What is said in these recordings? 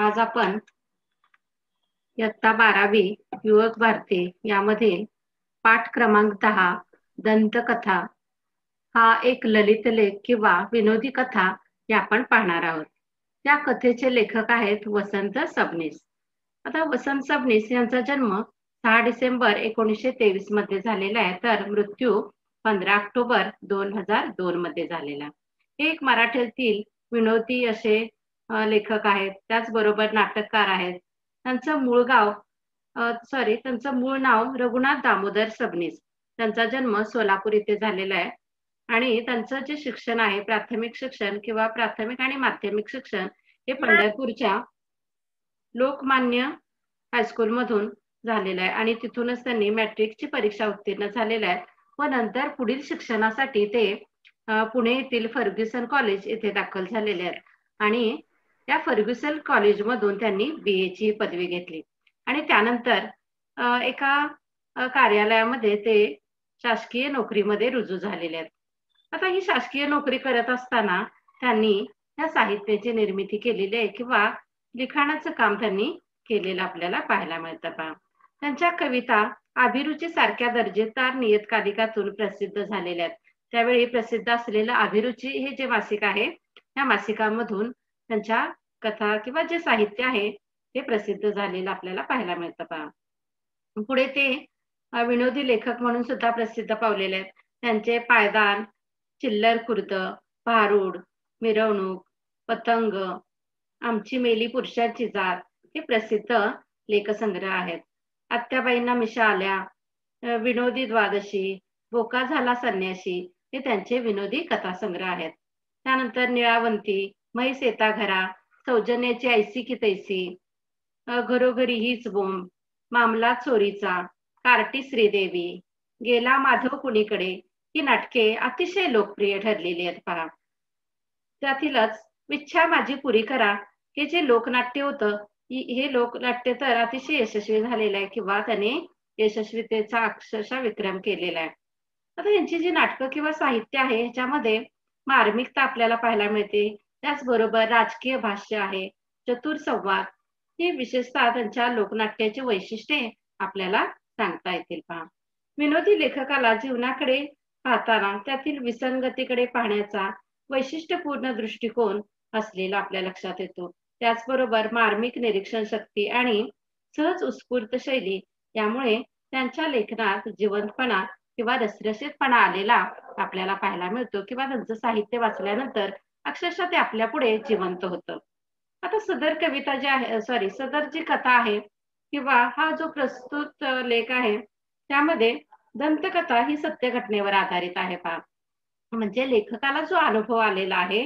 आज आपण इयत्ता 12वी युवक भारती यामधील पाठ क्रमांक 10 दंतकथा हा एक ललित लेख किंवा विनोदी कथा हे आपण पाहणार आहोत. त्या कथेचे लेखक आहेत वसंत सबनीस. आता वसंत सबनीस यांचा जन्म 6 डिसेंबर 1923 मध्ये झालेला आहे, तर मृत्यू 15 ऑक्टोबर 2002 मध्ये झालेला. हे एक मराठीतील विनोदी असे लेखक आहेत, त्याचबरोबर नाटककार आहेत. त्यांचं मूळ नाव रघुनाथ दामोदर सबनीस. त्यांचा जन्म सोलापूर येथे झालेला आहे आणि त्यांचं जे शिक्षण आहे प्राथमिक शिक्षण किंवा प्राथमिक आणि माध्यमिक शिक्षण हे पंढरपूरच्या लोकमान्य हायस्कूल मधून झालेलं आहे आणि तिथूनच त्यांनी मॅट्रिकची परीक्षा उत्तीर्ण झालेल्या आहे व नंतर पुढील शिक्षणासाठी ते पुणे येथील फर्ग्युसन कॉलेज येथे दाखल झालेले आहेत आणि त्या फर्ग्युसन कॉलेजमधून त्यांनी BA ची पदवी घेतली आणि त्यानंतर एका कार्यालयामध्ये ते शासकीय नोकरीमध्ये रुजू झालेले आहेत. आता ही शासकीय नोकरी करत असताना त्यांनी या साहित्याची निर्मिती केलेली आहे किंवा लिखाणाचं काम त्यांनी केलेलं आपल्याला पाहायला मिळतं पहा. त्यांच्या कविता अभिरुची सारख्या दर्जेदार नियतकालिकातून प्रसिद्ध झालेल्या आहेत. त्यावेळी प्रसिद्ध असलेलं अभिरुची हे जे मासिक आहे त्या मासिकामधून त्यांच्या कथा किंवा जे साहित्य आहे ते प्रसिद्ध झालेलं आपल्याला पाहायला मिळतं पहा. पुढे ते विनोदी लेखक म्हणून सुद्धा प्रसिद्ध पावलेले आहेत. त्यांचे पायदान, चिल्लर खुर्द, भारूड, मिरवणूक, पतंग, आमची मेली पुरुषाची जात हे प्रसिद्ध लेखसंग्रह आहेत. आत्याबाईंना मिशा आल्या, विनोदी द्वादशी, बोका झाला संन्यासी हे त्यांचे विनोदी कथासंग्रह आहेत. त्यानंतर निळावंती, म्हैस येता घरा, सौजन्याची ऐसी की तैसी, घरोघरी हीच बोंब, मामला चोरीचा, कार्टी श्रीदेवी, गेला माधव कुणीकडे ही नाटके अतिशय लोकप्रिय ठरलेली आहेत पहा. त्यातीलच विच्छा माझी पुरी करा हे जे लोकनाट्य होतं हे लोकनाट्य तर अतिशय यशस्वी झालेलं आहे किंवा त्याने यशस्वीतेचा अक्षरशः विक्रम केलेला आहे. आता यांची जी नाटकं किंवा साहित्य आहे ह्याच्यामध्ये मार्मिकता आपल्याला पाहायला मिळते, त्याचबरोबर राजकीय भाष्य आहे, चतुर संवाद ही विशेषतः त्यांच्या लोकनाट्याची वैशिष्ट्ये आपल्याला सांगता येतील पहा. विनोदी लेखकाला जीवनाकडे पाहताना त्यातील विसंगतीकडे पाहण्याचा वैशिष्ट्यपूर्ण दृष्टिकोन असलेला आपल्या लक्षात येतो. त्याचबरोबर मार्मिक निरीक्षण शक्ती आणि सहज उत्स्फूर्त शैली यामुळे त्यांच्या लेखनात जिवंतपणा किंवा रसरशीतपणा आलेला आपल्याला पाहायला मिळतो किंवा त्यांचं साहित्य वाचल्यानंतर अक्षरशः ते आपल्या पुढे जिवंत होतं. आता सदर कविता जी आहे सदर जी कथा आहे किंवा हा जो प्रस्तुत लेख आहे त्यामध्ये दंतकथा ही सत्य घटनेवर आधारित आहे पहा. म्हणजे लेखकाला जो अनुभव आलेला आहे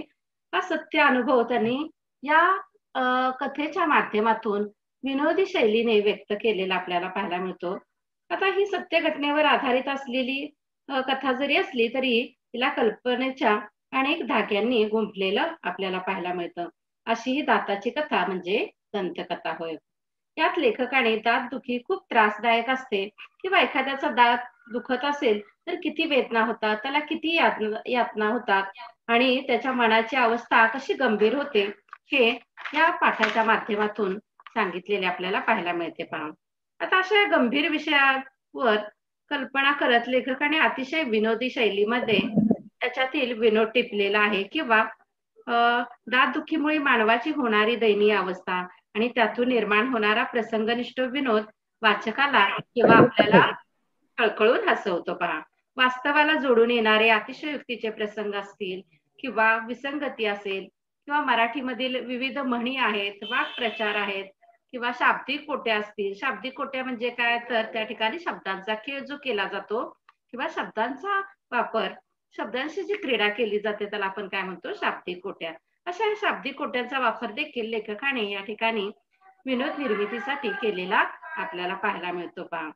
हा सत्य अनुभव त्यांनी या कथेच्या माध्यमातून विनोदी शैलीने व्यक्त केलेला आपल्याला पाहायला मिळतो. आता ही सत्य घटनेवर आधारित असलेली कथा जरी असली तरी तिला कल्पनेच्या अनेक धाग्यांनी गुंफलेलं आपल्याला पाहायला मिळतं. अशी ही दाताची कथा म्हणजे दंतकथा होय. यात लेखकाने दातदुखी खूप त्रासदायक असते किंवा एखाद्याचा दात दुखत असेल तर किती वेदना होतात, त्याला किती यातना होतात आणि त्याच्या मनाची अवस्था कशी गंभीर होते हे या पाठाच्या माध्यमातून सांगितलेले आपल्याला पाहायला मिळते पहा. आता अशा गंभीर विषयावर कल्पना करत लेखकाने अतिशय विनोदी शैलीमध्ये त्याच्यातील विनोद टिपलेला आहे किंवा दातदुखीमुळे मानवाची होणारी दयनीय अवस्था आणि त्यातून निर्माण होणारा प्रसंगनिष्ठ विनोद वाचकाला किंवा आपल्याला कळकळून हसवतो पहा. वास्तवाला जोडून येणारे अतिशयोक्तीचे प्रसंग असतील किंवा विसंगती असेल किंवा मराठीमधील विविध म्हणी आहेत, वाक्प्रचार आहेत किंवा शाब्दिक कोट्या असतील. शाब्दिक कोट्या म्हणजे काय, तर त्या ठिकाणी शब्दांचा खेळ जो केला जातो किंवा शब्दांचा वापर, शब्दांशी जी क्रीडा केली जाते त्याला आपण काय म्हणतो, शाब्दिक कोट्या. अशा शाब्दिक कोट्यांचा वापर देखील लेखकाने या ठिकाणी विनोद निर्मितीसाठी केलेला आपल्याला पाहायला मिळतो पहा.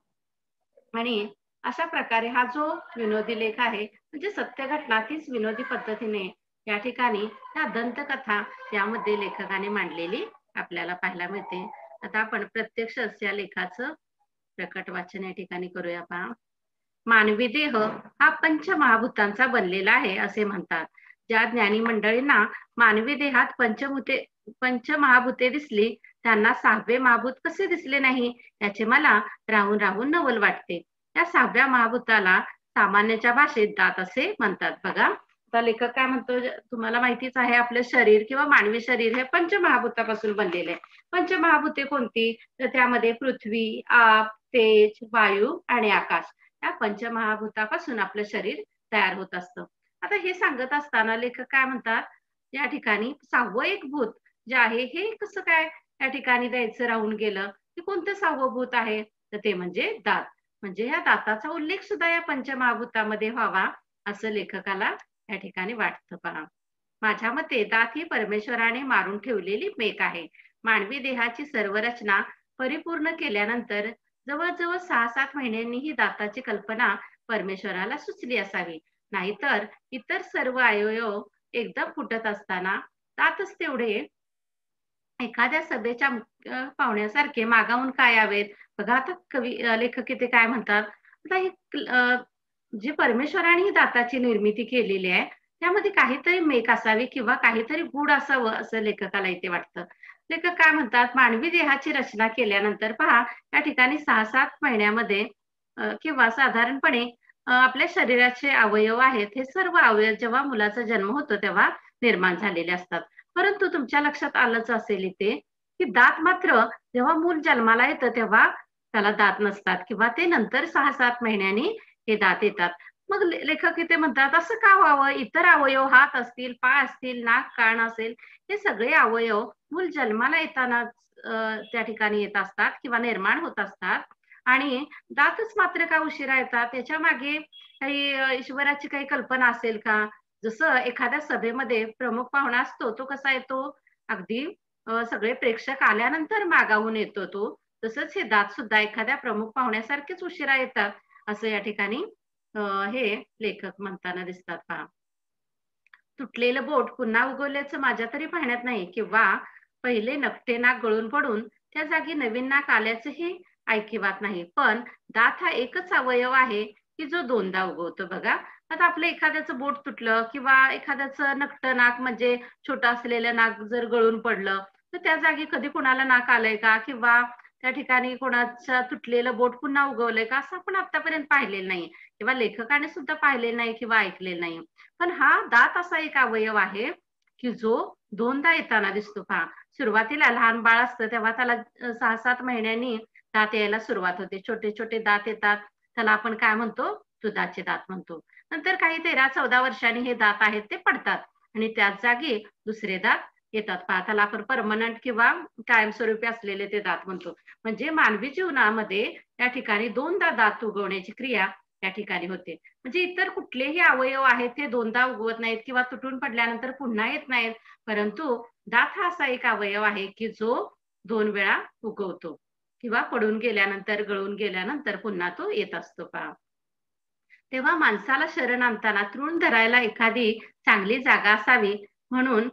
आणि अशा प्रकारे हा जो विनोदी लेख आहे म्हणजे सत्य घटना तीच विनोदी पद्धतीने या ठिकाणी त्या दंतकथा यामध्ये लेखकाने मांडलेली आपल्याला पाहायला मिळते. आता आपण प्रत्यक्ष या लेखाचं प्रकट वाचन या ठिकाणी करूया पहा. मानवी देह हा पंचमहाभूतांचा बनलेला आहे असे म्हणतात. ज्या ज्ञानी मंडळींना मानवी देहात पंचभूते पंचमहाभूते दिसली, त्यांना 6वे महाभूत कसे दिसले नाही याचे मला राहून राहून नवल वाटते. त्या 6व्या महाभूताला सामान्यच्या भाषेत दात असे म्हणतात. बघा, आता लेखक काय म्हणतो, तुम्हाला माहितीच आहे, आपलं शरीर किंवा मानवी शरीर हे पंचमहाभूतापासून बनलेले आहे. पंचमहाभूते कोणती? तर त्यामध्ये पृथ्वी, आप, तेज, वायू आणि आकाश या पंचमहाभूतापासून आपलं शरीर तयार होत असतं. आता हे सांगत असताना लेखक काय म्हणतात, या ठिकाणी 6वं एक भूत जे आहे हे कसं काय या ठिकाणी द्यायचं राहून गेलं, ते कोणतं 6वं भूत आहे? तर ते म्हणजे दात. म्हणजे या दाताचा उल्लेख सुद्धा या पंचमहाभूतामध्ये व्हावा असं लेखकाला या ठिकाणी वाटतं. पहा, माझ्या मते दात ही परमेश्वराने मारून ठेवलेली मेक आहे. मानवी देहाची सर्व रचना परिपूर्ण केल्यानंतर जवळजवळ 6-7 महिन्यांनी ही दाताची कल्पना परमेश्वराला सुचली असावी. नाहीतर इतर सर्व अवयव एकदम फुटत असताना दातच तेवढे एखाद्या सभेच्या मुख्य पाहुण्यासारखे मागाहून काय यावेत? बघा, आता लेखक इथे काय म्हणतात, आता ही जी परमेश्वराने ही दाताची निर्मिती केलेली आहे, त्यामध्ये काहीतरी मेक असावी किंवा काहीतरी गूढ असावं असं लेखकाला इथे वाटतं. लेखक काय म्हणतात, मानवी देहाची रचना केल्यानंतर पहा, या ठिकाणी 6-7 महिन्यामध्ये किंवा साधारणपणे आपल्या शरीराचे अवयव आहेत, हे सर्व अवयव जेव्हा मुलाचा जन्म होतो तेव्हा निर्माण झालेले असतात. परंतु तुमच्या लक्षात आलंच असेल इथे, की दात मात्र जेव्हा मूल जन्माला येतं तेव्हा त्याला दात नसतात किंवा ते नंतर 6-7 महिन्यांनी हे दात येतात. मग लेखक इथे म्हणतात, असं का व्हावं? इतर अवयव, हात असतील, पाय असतील, नाक, कान असेल, हे सगळे अवयव मूल जन्माला येताना त्या ठिकाणी येत असतात किंवा निर्माण होत असतात आणि दातच मात्र का उशिरा येतात? त्याच्या मागे काही ईश्वराची काही कल्पना असेल का? जसं एखाद्या सभेमध्ये प्रमुख पाहुणा असतो, तो कसा येतो? अगदी सगळे प्रेक्षक आल्यानंतर मागाहून येतो तो. तसंच हे दात सुद्धा एखाद्या प्रमुख पाहुण्यासारखेच उशिरा येतात, असं या ठिकाणी हे लेखक म्हणताना दिसतात. पहा, तुटलेलं बोट पुन्हा उगवल्याचं माझ्या तरी पाहण्यात नाही किंवा पहिले नकटे नाक गळून पडून त्या जागी नवीन नाक आल्याचंही ऐकिवात नाही. पण दात हा एकच अवयव आहे की जो दोनदा उगवतो. बघा, आता आपलं एखाद्याचं बोट तुटलं किंवा एखाद्याचं नकटं नाक म्हणजे छोटं असलेलं नाक जर गळून पडलं, तर त्या जागी कधी कोणाला नाक आलंय का? किंवा त्या ठिकाणी कोणाचं तुटलेलं बोट पुन्हा उगवलंय का? असं आपण आतापर्यंत पाहिलेलं नाही किंवा लेखकाने सुद्धा पाहिलेलं नाही किंवा ऐकलेलं नाही. पण हा दात असा एक अवयव आहे की जो दोनदा येताना दिसतो. पहा, सुरुवातीला लहान बाळ असतं तेव्हा त्याला 6-7 महिन्यांनी दात यायला सुरुवात होते. छोटे छोटे दात येतात, त्याला आपण काय म्हणतो? दुधाचे दात म्हणतो. नंतर काही 13-14 वर्षांनी हे दात आहेत ते पडतात आणि त्याच जागी दुसरे दात येतात. पहा, त्याला आपण परमनंट किंवा कायमस्वरूपी असलेले ते दात म्हणतो. म्हणजे मानवी जीवनामध्ये या ठिकाणी दोनदा दात उगवण्याची क्रिया या ठिकाणी होते. म्हणजे इतर कुठलेही अवयव आहेत ते दोनदा उगवत नाहीत किंवा तुटून पडल्यानंतर पुन्हा येत नाहीत. परंतु दात हा असा एक अवयव आहे की जो 2 वेळा उगवतो किंवा पडून गेल्यानंतर, गळून गेल्यानंतर पुन्हा तो येत असतो. पहा, तेव्हा माणसाला शरण आणताना तृण धरायला एखादी चांगली जागा असावी म्हणून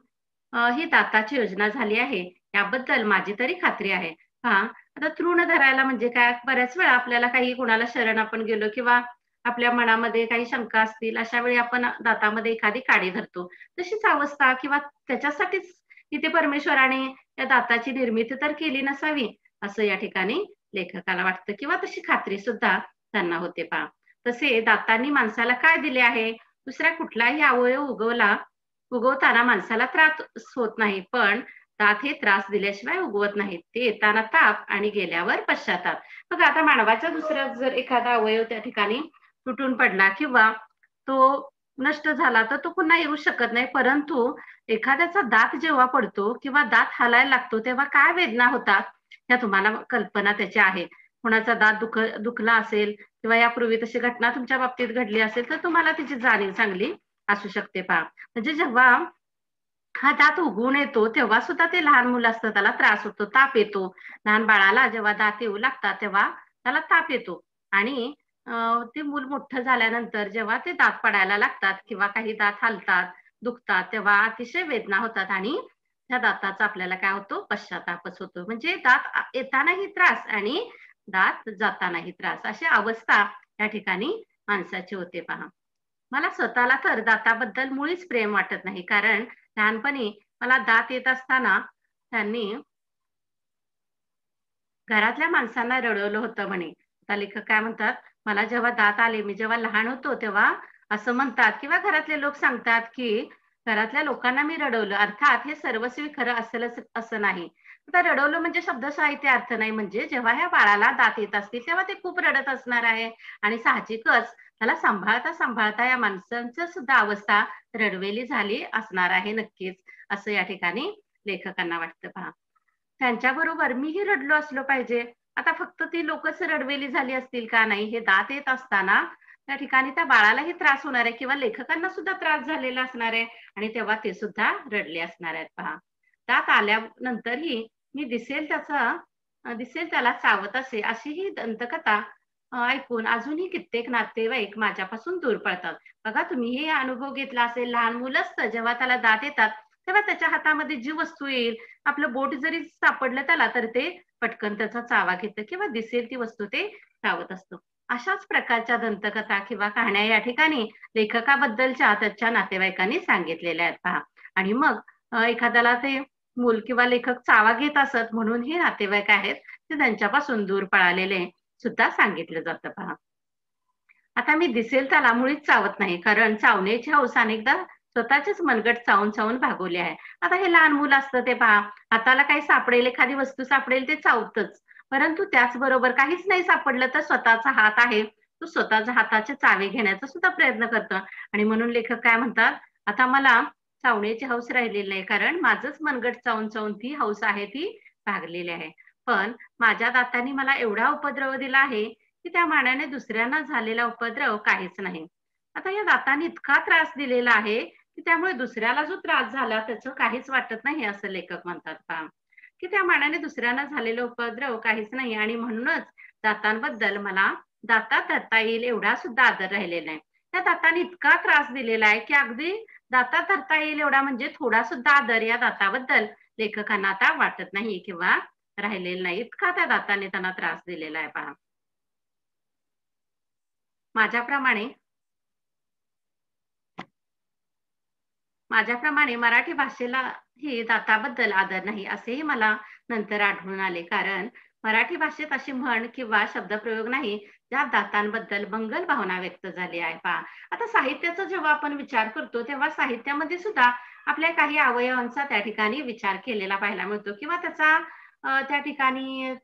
ही दाताची योजना झाली आहे, याबद्दल माझी तरी खात्री आहे. पहा, आता तृण धरायला म्हणजे काय? बऱ्याच वेळा आपल्याला काही कोणाला शरण आपण गेलो किंवा आपल्या मनामध्ये काही शंका असतील, अशा वेळी आपण दातामध्ये एखादी काडी धरतो. तशीच अवस्था किंवा त्याच्यासाठीच इथे परमेश्वराने या दाताची निर्मिती तर केली नसावी, असं या ठिकाणी लेखकाला वाटतं किंवा तशी खात्री सुद्धा त्यांना होते. पहा, तसे दातांनी माणसाला काय दिले आहे? दुसरा कुठलाही अवयव उगवताना माणसाला त्रास होत नाही, पण दात हे त्रास दिल्याशिवाय उगवत नाहीत. ते येताना ताप आणि गेल्यावर पश्चाताप. बघा, आता मानवाचा दुसरा जर एखादा अवयव त्या ठिकाणी तुटून पडला किंवा तो नष्ट झाला तर तो पुन्हा येऊ शकत नाही. परंतु एखाद्याचा दात जेव्हा पडतो किंवा दात हालायला लागतो तेव्हा काय वेदना होतात, त्या तुम्हाला कल्पना त्याची आहे. कोणाचा दात दुखला असेल किंवा यापूर्वी तशी घटना तुमच्या बाबतीत घडली असेल तर तुम्हाला त्याची जाणीव चांगली असू शकते. पहा, म्हणजे जेव्हा हा दात उगवून येतो तेव्हा सुद्धा ते लहान मुलं असतं त्याला त्रास होतो, ताप येतो. लहान बाळाला जेव्हा दात येऊ लागतात तेव्हा त्याला ताप येतो आणि ते मूल मोठं झाल्यानंतर जेव्हा ते दात पडायला लागतात किंवा काही दात हलतात, दुखतात, तेव्हा अतिशय वेदना होतात आणि त्या दाताचा आपल्याला काय होतो? पश्चातापच होतो. म्हणजे दात येतानाही त्रास आणि दात जातानाही त्रास, अशी अवस्था या ठिकाणी माणसाची होते. पहा, मला स्वतःला तर दाताबद्दल मुळीच प्रेम वाटत नाही, कारण लहानपणी मला दात येत असताना त्यांनी घरातल्या माणसांना रडवलं होतं म्हणे. आता लेखक काय म्हणतात, मला जेव्हा दात आले, मी जेव्हा लहान होतो तेव्हा असं म्हणतात किंवा घरातले लोक सांगतात, की घरातल्या लोकांना मी रडवलं. अर्थात हे सर्वस्वी खरं असेलच असं नाही. आता रडवलं म्हणजे शब्दशः अर्थ नाही. म्हणजे जेव्हा ह्या बाळाला दात येत असतील, तेव्हा ते खूप रडत असणार आहे आणि साहजिकच त्याला सांभाळता या माणसांची सुद्धा अवस्था रडवेली झाली असणार आहे नक्कीच, असं या ठिकाणी लेखकांना वाटतं पहा. त्यांच्याबरोबर मीही रडलो असलो पाहिजे. आता फक्त ती लोकच रडवेली झाली असतील का? नाही. हे दात येत असताना त्या ठिकाणी त्या बाळालाही त्रास होणार आहे किंवा लेखकांना सुद्धा त्रास झालेला असणार आहे आणि तेव्हा ते सुद्धा रडले असणार आहेत पहा. दात आल्यानंतरही मी दिसेल त्याला चावत असे, अशी ही दंतकथा ऐकून अजूनही कित्येक नातेवाईक माझ्यापासून दूर पळतात. बघा तुम्ही हे अनुभव घेतला असेल, लहान मुलं असतं जेव्हा त्याला दात येतात, तेव्हा त्याच्या हातामध्ये जी वस्तू येईल, आपलं बोट जरी सापडलं त्याला, तर ते पटकन त्याचा चावा घेतं किंवा दिसेल ती वस्तू ते चावत असतं. अशाच प्रकारच्या दंतकथा किंवा कहाण्या या ठिकाणी लेखकाबद्दलच्या त्याच्या नातेवाईकांनी सांगितलेल्या आहेत पहा. आणि मग एखाद्याला ते मूल किंवा लेखक चावा घेत असत म्हणून हे नातेवाईक आहेत ते त्यांच्यापासून दूर पळालेले सुद्धा सांगितलं जातं पहा. आता मी दिसेल त्याला मुळीच चावत नाही, कारण चावण्याची हौस अनेकदा स्वतःचेच मनगट चावून चावून भागवले आहे. आता हे लहान मुलं असतं ते पहा, हाताला काही सापडेल, एखादी वस्तू सापडेल ते चावतच. परंतु त्याचबरोबर काहीच नाही सापडलं तर स्वतःचा हात आहे, तो स्वतःच्या हाताचे चावे घेण्याचा सुद्धा प्रयत्न करतो. आणि म्हणून लेखक काय म्हणतात, आता मला चावण्याची हौस राहिलेली नाही, कारण माझंच मनगट चावून चावून ती हौस आहे ती भागलेली आहे. पण माझ्या दातांनी मला एवढा उपद्रव दिला आहे, की त्या मानाने दुसऱ्यांना झालेला उपद्रव काहीच नाही. आता या दातांनी इतका त्रास दिलेला आहे, की त्यामुळे दुसऱ्याला जो त्रास झाला त्याचं काहीच वाटत नाही, असं लेखक म्हणतात पहा. की त्या मानाने दुसऱ्यांना झालेला उपद्रव काहीच नाही आणि म्हणूनच दातांबद्दल मला दातात धरता येईल एवढा सुद्धा आदर राहिलेला नाही. त्या दातांनी इतका त्रास दिलेला आहे, की अगदी दातात धरता येईल एवढा म्हणजे थोडा सुद्धा आदर या दाताबद्दल लेखकांना आता वाटत नाही किंवा राहिलेला नाही. इतका त्या दाताने त्यांना त्रास दिलेला आहे पहा. माझ्याप्रमाणे माझ्याप्रमाणे मराठी भाषेला ही दाताबद्दल आदर नाही असेही मला नंतर आढळून आले. कारण मराठी भाषेत अशी म्हण किंवा शब्दप्रयोग नाही ज्या दातांबद्दल मंगल भावना व्यक्त झाली आहे पहा. आता साहित्याचा जेव्हा आपण विचार करतो तेव्हा साहित्यामध्ये सुद्धा आपल्या काही अवयवांचा त्या ठिकाणी विचार केलेला पाहायला मिळतो किंवा त्याचा त्या ठिकाणी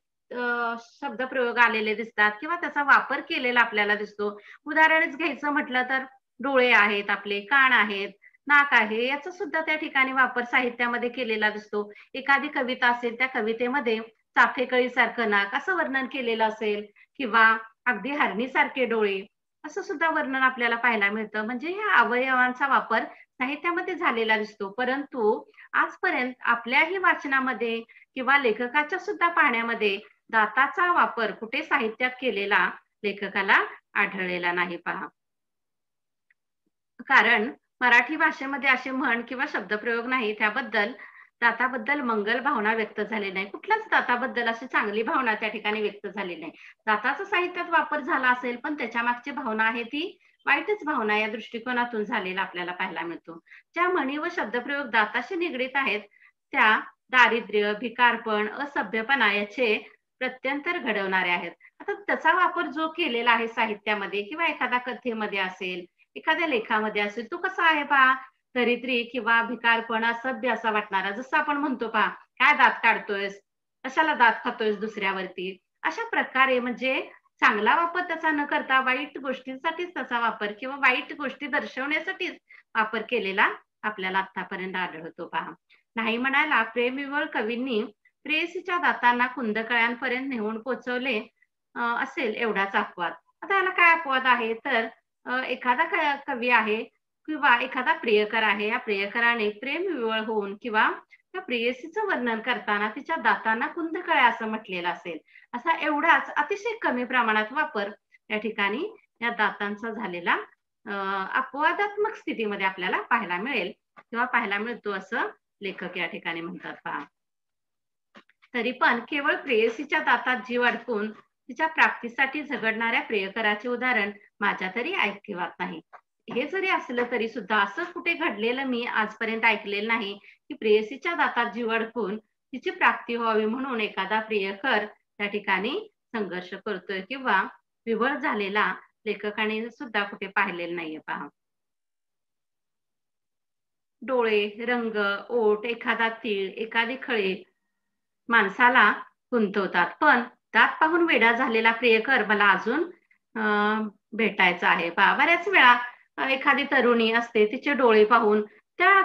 शब्दप्रयोग आलेले दिसतात किंवा त्याचा वापर केलेला आपल्याला दिसतो. उदाहरणच घ्यायचं म्हटलं तर डोळे आहेत, आपले कान आहेत, नाक आहे, याचा सुद्धा त्या ठिकाणी वापर साहित्यामध्ये केलेला दिसतो. एखादी कविता असेल त्या कवितेमध्ये चाफेकळीसारखं नाक असं वर्णन केलेलं असेल किंवा अगदी हरणीसारखे डोळे असं सुद्धा वर्णन आपल्याला पाहायला मिळतं. म्हणजे ह्या अवयवांचा वापर साहित्यामध्ये झालेला दिसतो. परंतु आजपर्यंत आपल्याही वाचनामध्ये किंवा लेखकाच्या सुद्धा पाहण्यामध्ये दाताचा वापर कुठे साहित्यात केलेला लेखकाला आढळलेला नाही पहा. कारण मराठी भाषेमध्ये असे म्हण किंवा शब्दप्रयोग नाही, त्याबद्दल दाताबद्दल मंगल भावना व्यक्त झाली नाही. कुठल्याच दाताबद्दल अशी चांगली भावना त्या ठिकाणी व्यक्त झाली नाही. दाताचा साहित्यात वापर झाला असेल, पण त्याच्या मागची भावना आहे ती वाईटच भावना या दृष्टिकोनातून झालेला आपल्याला पाहायला मिळतो. ज्या म्हणी व शब्दप्रयोग दाताशी निगडीत आहेत, त्या दारिद्र्य, भिकारपण, असभ्यपणा याचे प्रत्यंतर घडवणारे आहेत. आता त्याचा वापर जो केलेला आहे साहित्यामध्ये किंवा एखाद्या कथेमध्ये असेल, एखाद्या लेखामध्ये असेल, तो कसा आहे पहा, दरिद्री किंवा भिकारपण, असभ्य असा वाटणारा. जसं आपण म्हणतो पहा, काय दात काढतोयस, कशाला दात खातोयस दुसऱ्यावरती, अशा प्रकारे म्हणजे चांगला वापर त्याचा न करता वाईट गोष्टींसाठीच त्याचा वापर किंवा वाईट गोष्टी दर्शवण्यासाठीच वापर केलेला आपल्याला आतापर्यंत आढळतो पहा. नाही म्हणायला प्रेमविवळ कवींनी प्रेयसीच्या दातांना कुंदकळ्यांपर्यंत नेऊन पोहोचवले असेल एवढाच अपवाद. आता याला काय अपवाद आहे तर एखादा कवी आहे किंवा एखादा प्रियकर आहे, या प्रियकराने प्रेम विवळ होऊन किंवा त्या प्रेयसीचं वर्णन करताना तिच्या दातांना कुंदकळ्या असं म्हटलेलं असेल. असा एवढाच अतिशय कमी प्रमाणात वापर या ठिकाणी या दातांचा झालेला अपवादात्मक स्थितीमध्ये आपल्याला पाहायला मिळेल किंवा पाहायला मिळतो असं लेखक या ठिकाणी म्हणतात पहा. तरी पण केवळ प्रेयसीच्या दातात जीव अडकून तिच्या प्राप्तीसाठी झगडणाऱ्या प्रियकराचे उदाहरण माझ्या तरी ऐकिवात नाही. हे जरी असलं तरी सुद्धा असं कुठे घडलेलं मी आजपर्यंत ऐकलेलं नाही की प्रेयसीच्या दातात जीव अडकून तिची प्राप्ती व्हावी म्हणून एखादा प्रियकर त्या ठिकाणी संघर्ष करतोय किंवा विव्हळ झालेला लेखकाने सुद्धा कुठे पाहिलेलं नाहीये पहा. डोळे, रंग, ओठ, एखादा तीळ, एखादी खळी माणसाला गुंतवतात. पण दात पाहून वेडा झालेला प्रियकर मला अजून भेटायचा आहे पहा. बऱ्याच वेळा एखादी तरुणी असते, तिचे डोळे पाहून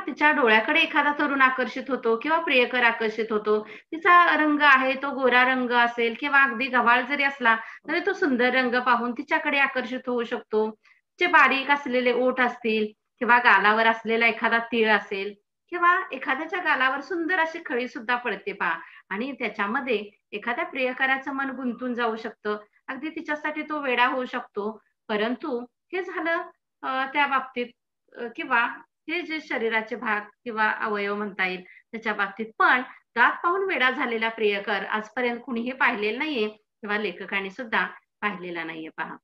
तिच्या डोळ्याकडे एखादा तरुण आकर्षित होतो किंवा प्रियकर आकर्षित होतो. तिचा रंग आहे तो गोरा रंग असेल किंवा अगदी गव्हाळ जरी असला तरी तो सुंदर रंग पाहून तिच्याकडे आकर्षित होऊ शकतो. तिचे बारीक असलेले ओठ असतील किंवा गालावर असलेला एखादा तीळ असेल किंवा एखाद्याच्या गालावर सुंदर अशी खळी सुद्धा पडते पहा. आणि त्याच्यामध्ये एखाद्या प्रियकराचं मन गुंतून जाऊ शकतं. अगदी तिच्यासाठी तो वेडा होऊ शकतो. परंतु हे झालं त्या बाबतीत किंवा हे जे शरीराचे भाग किंवा अवयव म्हणता येईल त्याच्या बाबतीत. पण दात पाहून वेडा झालेला प्रियकर आजपर्यंत कुणीही पाहिलेला नाहीये किंवा लेखकाने सुद्धा पाहिलेला नाहीये पहा.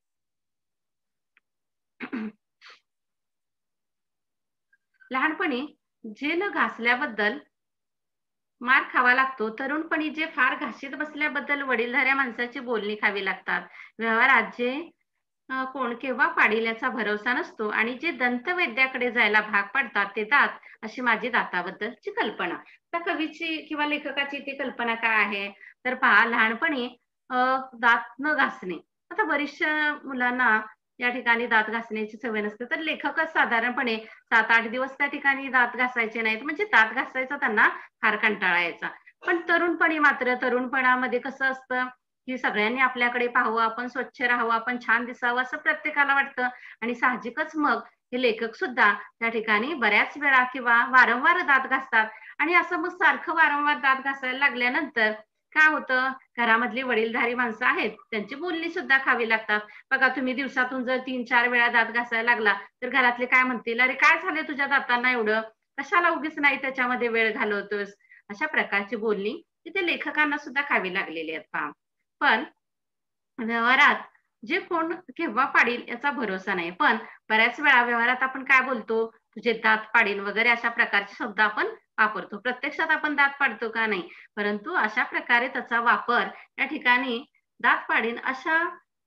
लहानपणी जे न घासल्याबद्दल मार खावा लागतो, तरुणपणी जे फार घाशीत बसल्याबद्दल वडीलधाऱ्या माणसाची बोलणी खावी लागतात. व्यवहारात जे कोण केव्हा पाडील याचा भरोसा नसतो आणि जे दंतवैद्याकडे जायला भाग पडतात ते दात, अशी माझी दाताबद्दलची कल्पना. त्या कवीची किंवा लेखकाची ती कल्पना काय आहे तर पहा, लहानपणी दात न घासणे. आता बरीचशा मुलांना या ठिकाणी दात घासण्याची सवय नसते, तर लेखकच साधारणपणे 7-8 दिवस त्या ठिकाणी दात घासायचे नाहीत. म्हणजे दात घासायचा त्यांना फार कंटाळा यायचा. पण तरुणपणी मात्र तरुणपणामध्ये कसं असतं की सगळ्यांनी आपल्याकडे पाहावं, आपण स्वच्छ राहावं, आपण छान दिसावं असं प्रत्येकाला वाटतं. आणि साहजिकच मग हे लेखक सुद्धा त्या ठिकाणी बऱ्याच वेळा किंवा वारंवार दात घासतात. आणि असं मग सारखं वारंवार दात घासायला लागल्यानंतर काय होतं, घरामधली वडीलधारी माणसं आहेत त्यांची बोलणी सुद्धा खावी लागतात. बघा, तुम्ही दिवसातून जर 3-4 वेळा दात घासायला लागला तर घरातले काय म्हणतील, अरे काय झाले तुझ्या दातांना एवढं, कशाला उगीच नाही त्याच्यामध्ये वेळ घालवतोस. अशा प्रकारची बोलणी तिथे लेखकांना सुद्धा खावी लागलेली आहेत पहा. पण व्यवहारात जे कोण केव्हा पाडील याचा भरोसा नाही. पण बऱ्याच वेळा व्यवहारात आपण काय बोलतो, तुझे दात पाडीन वगैरे अशा प्रकारचे शब्द आपण वापरतो. प्रत्यक्षात आपण दात पाडतो का नाही, परंतु अशा प्रकारे त्याचा वापर या ठिकाणी दात पाडीन अशा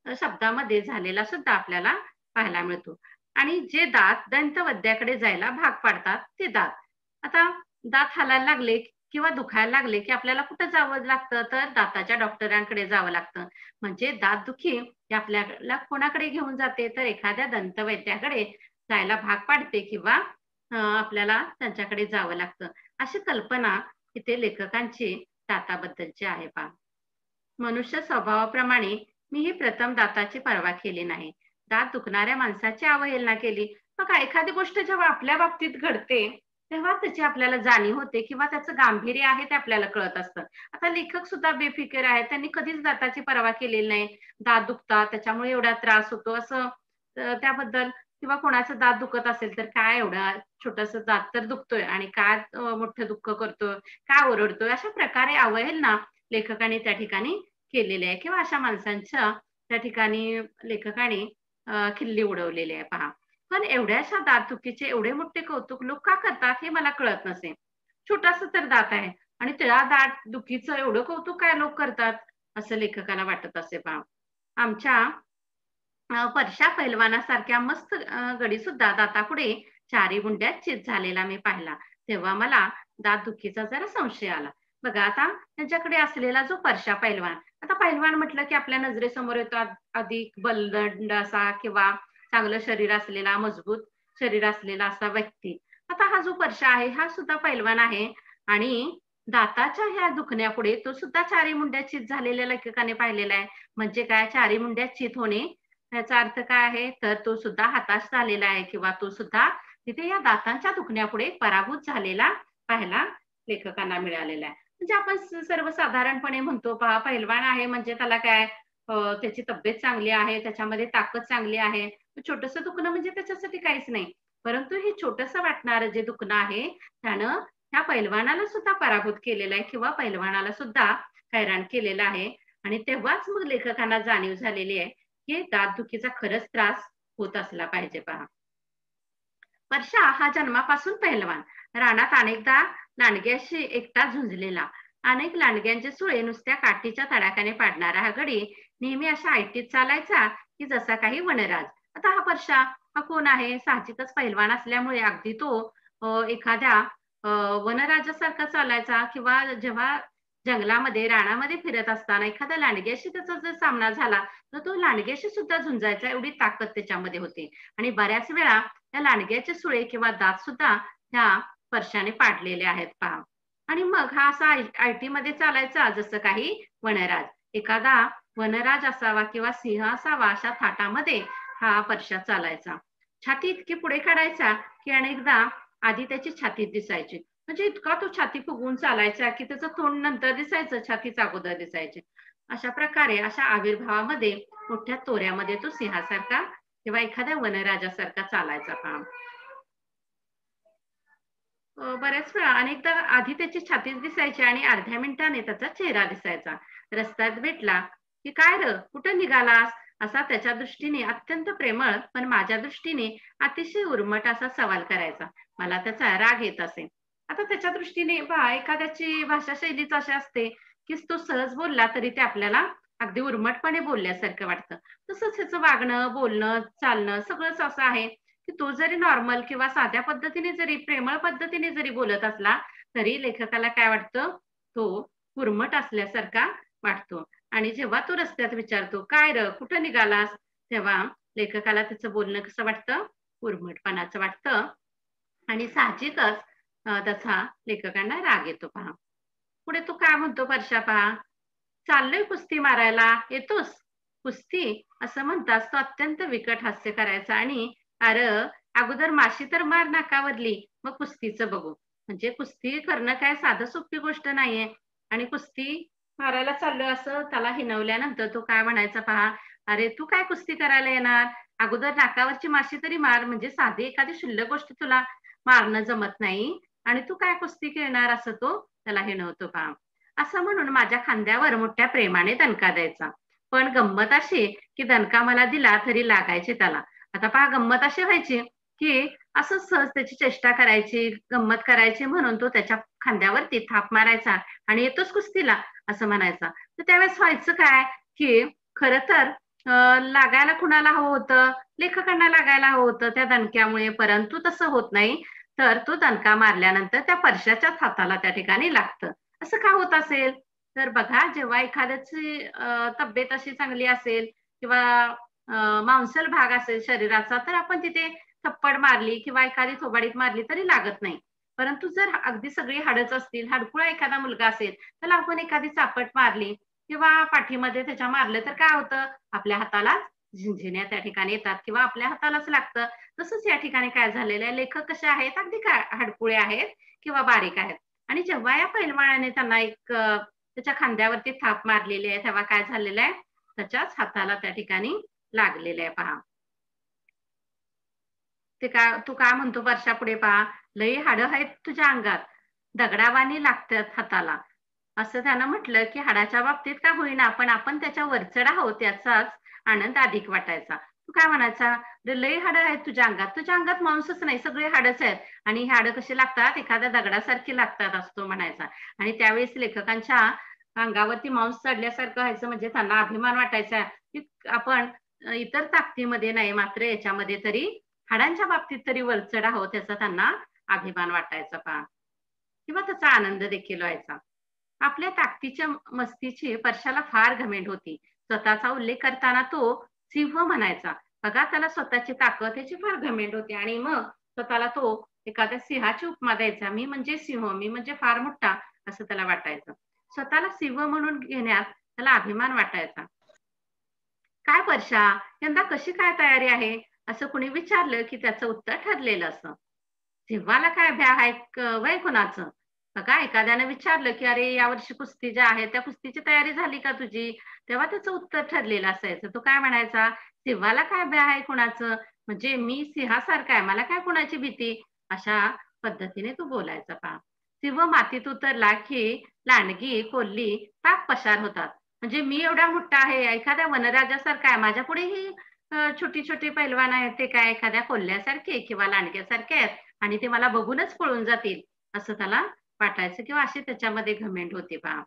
शब्दामध्ये झालेला सुद्धा आपल्याला पाहायला मिळतो. आणि जे दात दंतवैद्याकडे जायला भाग पाडतात ते दात. आता दात हालायला लागले किंवा दुखायला लागले की आपल्याला कुठं जावं लागतं, तर दाताच्या डॉक्टरांकडे जावं लागतं. म्हणजे दात दुखी हे आपल्याला कोणाकडे घेऊन जाते, तर एखाद्या दंतवैद्याकडे जायला भाग पाडते किंवा आपल्याला त्यांच्याकडे जावं लागतं. अशी कल्पना इथे लेखकांची दाताबद्दलची आहे पहा. मनुष्य स्वभावाप्रमाणे मीही प्रथम दाताची पर्वा केली नाही. दात दुखणाऱ्या माणसाची अवहेलना केली. बघा, एखादी गोष्ट जेव्हा आपल्या बाबतीत घडते तेव्हा त्याची आपल्याला जाणीव होते किंवा त्याचं गांभीर्य आहे ते आपल्याला कळत असतं. आता लेखक सुद्धा बेफिकर आहेत, त्यांनी कधीच दाताची पर्वा केलेली नाही. दात दुखतात त्याच्यामुळे एवढा त्रास होतो असं त्याबद्दल, किंवा कोणाचं दात दुखत असेल तर काय एवढा छोटस दात तर दुखतोय आणि काय मोठं दुःख करतोय, काय ओरडतोय, अशा प्रकारे अवहेलना लेखकाने त्या ठिकाणी केलेली आहे किंवा अशा माणसांच्या त्या ठिकाणी लेखकाने खिल्ली उडवलेली आहे पहा. पण एवढ्याशा दातदुखीचे एवढे मोठे कौतुक लोक का करतात हे मला कळत नसे. छोटासा तर दात आहे आणि त्या दात दुखीचं एवढं कौतुक काय लोक करतात, असं लेखकाला वाटत असे पहा. आमच्या परशा पैलवानासारख्या मस्त गडी सुद्धा दातापुढे चारी मुंड्यात चित झालेला मी पाहिला. तेव्हा मला दात दुखीचा जरा संशय आला. बघा, आता त्यांच्याकडे असलेला जो परशा पैलवान, आता पैलवान म्हटलं की आपल्या नजरेसमोर येतो अधिक बलदंड असा किंवा चांगलं शरीर असलेला, मजबूत शरीर असलेला असा व्यक्ती. आता हा जो परशा आहे हा सुद्धा पैलवान आहे आणि दाताच्या ह्या दुखण्यापुढे तो सुद्धा चारी मुंड्यात चित झालेल्या लेखकाने पाहिलेला आहे. म्हणजे काय, चारी मुंड्यात चित होणे याचा अर्थ काय आहे, तर तो सुद्धा हताश झालेला आहे किंवा तो सुद्धा तिथे या दातांच्या दुखण्यापुढे पराभूत झालेला पाहायला लेखकांना मिळालेला आहे. म्हणजे आपण सर्वसाधारणपणे म्हणतो पहा, पैलवान आहे म्हणजे त्याला काय त्याची तब्येत चांगली आहे, त्याच्यामध्ये ताकद चांगली आहे. छोटंसं दुखणं म्हणजे त्याच्यासाठी काहीच नाही. परंतु हे छोटंसं वाटणारं जे दुखणं आहे त्यानं ह्या पैलवानाला सुद्धा पराभूत केलेलं आहे किंवा पैलवानाला सुद्धा हैराण केलेलं आहे. आणि तेव्हाच मग लेखकांना जाणीव झालेली आहे की दातदुखीचा खरंच त्रास होत असला पाहिजे पहा. परशा हा जन्मापासून पहिलवान, रानात अनेकदा लांडग्याशी एकटा झुंजलेला अनेक लांडग्यांचे सुळे नुसत्या काठीच्या तडाख्याने पाडणारा हा गडी नेहमी अशा ऐटीत चालायचा की जसा काही वनराज. आता हा परशा हा कोण आहे? साहजिकच पैलवान असल्यामुळे अगदी तो एखाद्या वनराजासारखा चालायचा किंवा जेव्हा जंगलामध्ये रानामध्ये फिरत असताना एखाद्या लांडग्याशी त्याचा जर सामना झाला तर तो लांडग्याशी सुद्धा झुंजायचा, एवढी ताकद त्याच्यामध्ये होती. आणि बऱ्याच वेळा त्या लांडग्याचे सुळे किंवा दात सुद्धा ह्या परशाने पाडलेले आहेत पहा. आणि मग हा असा आयटी मध्ये चालायचा जसं काही वनराज. एखादा वनराज असावा किंवा सिंह असावा अशा थाटामध्ये हा परशा चालायचा. छाती इतकी पुढे काढायचा की अनेकदा आधी त्याची छाती दिसायची, म्हणजे इतका तो छाती फुगवून चालायचा की त्याचं तोंड नंतर दिसायचं, छातीच अगोदर दिसायची. अशा प्रकारे अशा आविर्भावामध्ये मोठ्या तोऱ्यामध्ये तो सिंहासारखा किंवा एखाद्या वनराजासारखा चालायचा पहा. बऱ्याच वेळा अनेकदा आधी त्याची छातीच दिसायची आणि अर्ध्या मिनिटाने त्याचा चेहरा दिसायचा. रस्त्यात भेटला की काय र कुठं निघालास, असा त्याच्या दृष्टीने अत्यंत प्रेमळ पण माझ्या दृष्टीने अतिशय उर्मट असा सवाल करायचा. मला त्याचा राग येत असे. आता त्याच्या दृष्टीने बा एखाद्याची भाषा शैलीच अशी असते की तो सहज बोलला तरी ते आपल्याला अगदी उर्मटपणे बोलल्यासारखं वाटतं. तसंच ह्याचं वागणं बोलणं चालणं सगळंच असं आहे की तो जरी नॉर्मल किंवा साध्या पद्धतीने जरी प्रेमळ पद्धतीने जरी बोलत असला तरी लेखकाला काय वाटतं, तो उर्मट असल्यासारखा वाटतो. आणि जेव्हा तो रस्त्यात विचारतो काय र कुठं निघालास, तेव्हा लेखकाला त्याचं बोलणं कसं वाटतं, उर्मटपणाचं वाटतं. आणि साहजिकच त्याचा लेखकांना राग येतो पहा. पुढे तो काय म्हणतो परशा पहा, चाललोय कुस्ती मारायला येतोस. कुस्ती असं म्हणताच तो अत्यंत विकट हास्य करायचा आणि अरे अगोदर माशी तर मार नाकावरली मग कुस्तीचं बघू. म्हणजे कुस्ती करणं काय साधं सोपी गोष्ट नाहीये. आणि कुस्ती मारायला चाललोय असं त्याला हिणवल्यानंतर तो काय म्हणायचा पहा, अरे तू काय कुस्ती करायला येणार, अगोदर नाकावरची माशी तरी मार, म्हणजे साधी एखादी क्षुल्लक गोष्ट तुला मारणं जमत नाही आणि तू काय कुस्ती खेळणार, असं तो त्याला हिणवतो पहा. असं म्हणून माझ्या खांद्यावर मोठ्या प्रेमाने दणका द्यायचा. पण गंमत अशी की दणका मला दिला तरी लागायचे त्याला. आता पहा गंमत अशी व्हायची की असं सहज त्याची चेष्टा करायची, गंमत करायची म्हणून तो त्याच्या खांद्यावरती थाप मारायचा आणि येतोच कुस्तीला असं म्हणायचा. तर त्यावेळेस व्हायचं काय की खरं तर लागायला कुणाला हवं होतं, लेखकांना लागायला हवं होतं त्या दणक्यामुळे, परंतु तसं होत नाही. तर तो दणका मारल्यानंतर त्या परशाच्याच हाताला त्या ठिकाणी लागतं. असं का होत असेल? तर बघा जेव्हा एखाद्याची तब्येत अशी चांगली असेल किंवा मांसल भाग असेल शरीराचा तर आपण तिथे थप्पड मारली किंवा एखादी थोबाडीत मारली तरी लागत नाही. परंतु जर अगदी सगळी हाडच असतील, हाडकुळा एखादा मुलगा असेल, त्याला आपण एखादी चापट मारली किंवा पाठीमध्ये त्याच्या मारलं तर काय होतं, आपल्या हाताला झिंझिण्या त्या ठिकाणी येतात किंवा आपल्या हातालाच लागतं. तसंच या ठिकाणी काय झालेलं आहे, लेखक कसे आहेत, अगदी काय हाडकुळे आहेत किंवा बारीक आहेत. आणि जेव्हा या पैलवानाने त्यांना एक त्याच्या खांद्यावरती थाप मारलेली आहे तेव्हा काय झालेलं आहे, त्याच्याच हाताला त्या ठिकाणी लागलेलं आहे पहा. ते काय तू काय म्हणतो वर्षा पुढे पहा, लई हाडं आहेत तुझ्या अंगात, दगडावानी लागतात हाताला. असं त्यानं म्हटलं की हाडाच्या बाबतीत का होईना पण आपण त्याच्या वरचढ आहोत याचाच आनंद अधिक वाटायचा. तू काय म्हणायचा, लई हाडं आहेत तुझ्या अंगात मांसच नाही, सगळे हाडच आहेत. आणि ही हाडं कशी लागतात, एखाद्या दगडासारखी लागतात असतो म्हणायचा. आणि त्यावेळेस लेखकांच्या अंगावरती मांस चढल्यासारखं व्हायचं, म्हणजे त्यांना अभिमान वाटायचा की आपण इतर ताकदीमध्ये नाही मात्र याच्यामध्ये तरी हाडांच्या बाबतीत तरी वरचढ आहोत याचा त्यांना अभिमान वाटायचा पहा. किंवा त्याचा आनंद देखील व्हायचा. आपल्या ताकदीच्या मस्तीची परशाला फार घमेंड होती. स्वतःचा उल्लेख करताना तो सिंह म्हणायचा. बघा त्याला स्वतःची ताकद याची फार घमेंड होती आणि मग स्वतःला तो एखाद्या सिंहाची उपमा द्यायचा. मी म्हणजे सिंह, मी म्हणजे फार मोठा असं त्याला वाटायचं. स्वतःला सिंह म्हणून घेण्यात त्याला अभिमान वाटायचा. काय परशा, यंदा कशी काय तयारी आहे, असं कुणी विचारलं की त्याचं उत्तर ठरलेलं असं. तेव्हाला काय भ्या आहे वय कुणाचं. बघा एखाद्याने विचारलं की अरे यावर्षी कुस्ती ज्या आहे त्या कुस्तीची तयारी झाली का तुझी, तेव्हा त्याचं उत्तर ठरलेलं असायचं. तो काय म्हणायचा, सिंहाला काय भ्या आहे कुणाचं, म्हणजे मी सिंहासारखा आहे, मला काय कुणाची भीती, अशा पद्धतीने तो बोलायचा पहा. सिंह मातीत उतरला की लांडगी कोल्ही पाक पसार होतात. म्हणजे मी एवढा मोठा आहे, एखाद्या वनराजासारखा आहे, माझ्या पुढे ही छोटी छोटी पैलवान आहेत ते काय एखाद्या कोल्ह्यासारखे किंवा लांडग्यासारखे आहेत आणि ते मला बघूनच पळून जातील, असं त्याला वाटायचं किंवा अशी त्याच्यामध्ये घमेंड होती पहा.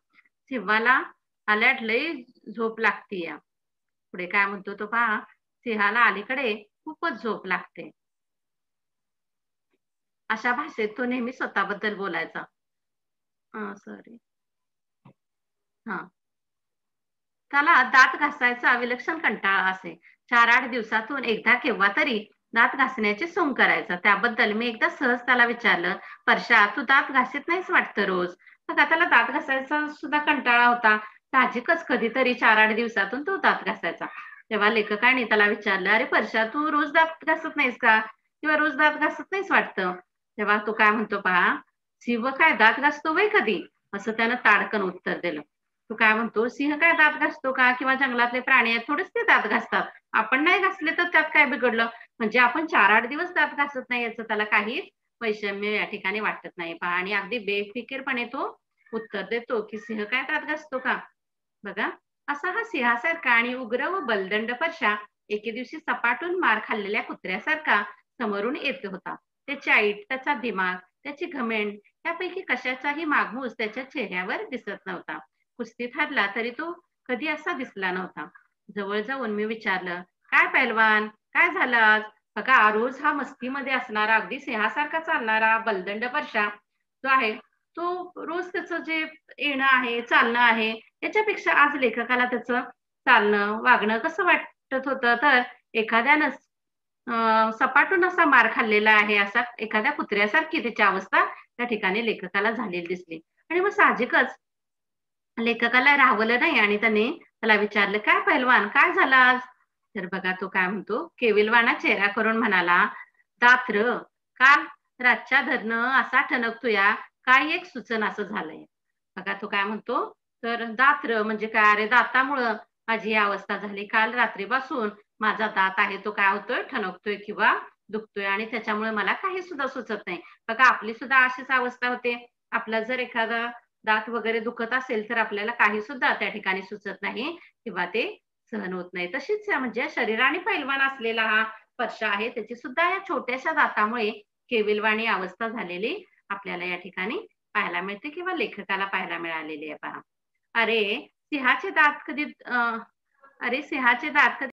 सिंहाला आल्यात लय झोप लागती या. पुढे काय म्हणतो तो पहा, सिंहाला अलीकडे खूपच झोप लागते. अशा भाषेत तो नेहमी स्वतःबद्दल बोलायचा. सॉरी. हां. त्याला दात घासायचा विलक्षण कंटाळा असे. 4-8 दिवसातून एकदा केव्हा तरी दात घासण्याची सूम करायचा. त्याबद्दल मी एकदा सहज त्याला विचारलं, "परश्या, तू दात घासत नाहीस वाटतं रोज." बघा त्याला दात घासायचा सुद्धा कंटाळा होता. साहजिकच कधीतरी 4-8 दिवसातून तो दात घासायचा. तेव्हा लेखकाने त्याला विचारलं, "अरे परश्या, तू रोज दात घासत नाहीस का? किंवा रोज दात घासत नाहीस वाटतं?" तेव्हा तो काय म्हणतो पहा, "सिंह काय दात घासतो व्हय कधी?" असं त्यानं ताडकन उत्तर दिलं. तो काय म्हणतो, "सिंह काय दात घासतो का? किंवा जंगलातले प्राणी आहेत थोडेच ते दात घासतात. आपण नाही घासले तर त्यात काय बिघडलं?" म्हणजे आपण 4-8 दिवस दात घासत नाही याचं त्याला काहीच वैषम्य या ठिकाणी वाटत नाही पहा आणि अगदी बेफिकीरपणे तो उत्तर देतो, की "सिंह काय दात घासतो का?" बघा, असा हा सिंहासारखा आणि उग्र व बलदंड परशा एके दिवशी सपाटून मार खाल्लेल्या कुत्र्यासारखा समोरून येत होता. त्याची ऐट, त्याचा दिमाग, त्याची घमेंड यापैकी कशाचाही मागमूस त्याच्या चेहऱ्यावर दिसत नव्हता. कुस्तीत हरला तरी तो कधी असा दिसला नव्हता. जवळ जाऊन मी विचारलं, "काय पैलवान, काय झालं आज?" बघा, रोज हा मस्तीमध्ये असणारा अगदी सिंहासारखा चालणारा बलदंड परशा जो आहे, तो रोज त्याचं जे येणं आहे, चालणं आहे, त्याच्यापेक्षा आज लेखकाला त्याचं चालणं, वागणं कसं वाटत होतं, तर एखाद्यानं सपाटून असा मार खाल्लेला आहे, असा एखाद्या कुत्र्यासारखी त्याची अवस्था त्या ठिकाणी लेखकाला झालेली दिसली. आणि मग साहजिकच लेखकाला राहवलं नाही आणि त्याला विचारलं, "काय पैलवान, काय झालं आज?" तर बघा तो काय म्हणतो, केविलवाणा चेहरा करून म्हणाला, "दात र, काल रातच्या धरनं असा ठणकतोया, काय एक सुचेनासं झालंय." बघा तो काय म्हणतो, तर दात र म्हणजे काय? अरे दातामुळं माझी ही अवस्था झाली. काल रात्रीपासून माझा दात आहे तो काय होतोय, ठणकतोय किंवा दुखतोय आणि त्याच्यामुळे मला काही सुद्धा सुचत नाही. बघा आपली सुद्धा अशीच अवस्था होते. आपला जर एखादा दात वगैरे दुखत असेल, तर आपल्याला काही सुद्धा त्या ठिकाणी सुचत नाही किंवा ते सहन होत नाही. तशीच म्हणजे शरीराने पैलवान असलेला हा स्पर्श आहे, त्याची सुद्धा या छोट्याशा दातामुळे केविलवाणी अवस्था झालेली आपल्याला या ठिकाणी पाहायला मिळते किंवा लेखकाला पाहायला मिळालेली आहे पहा. अरे सिंहाचे दात कधी अरे सिंहाचे दात कधी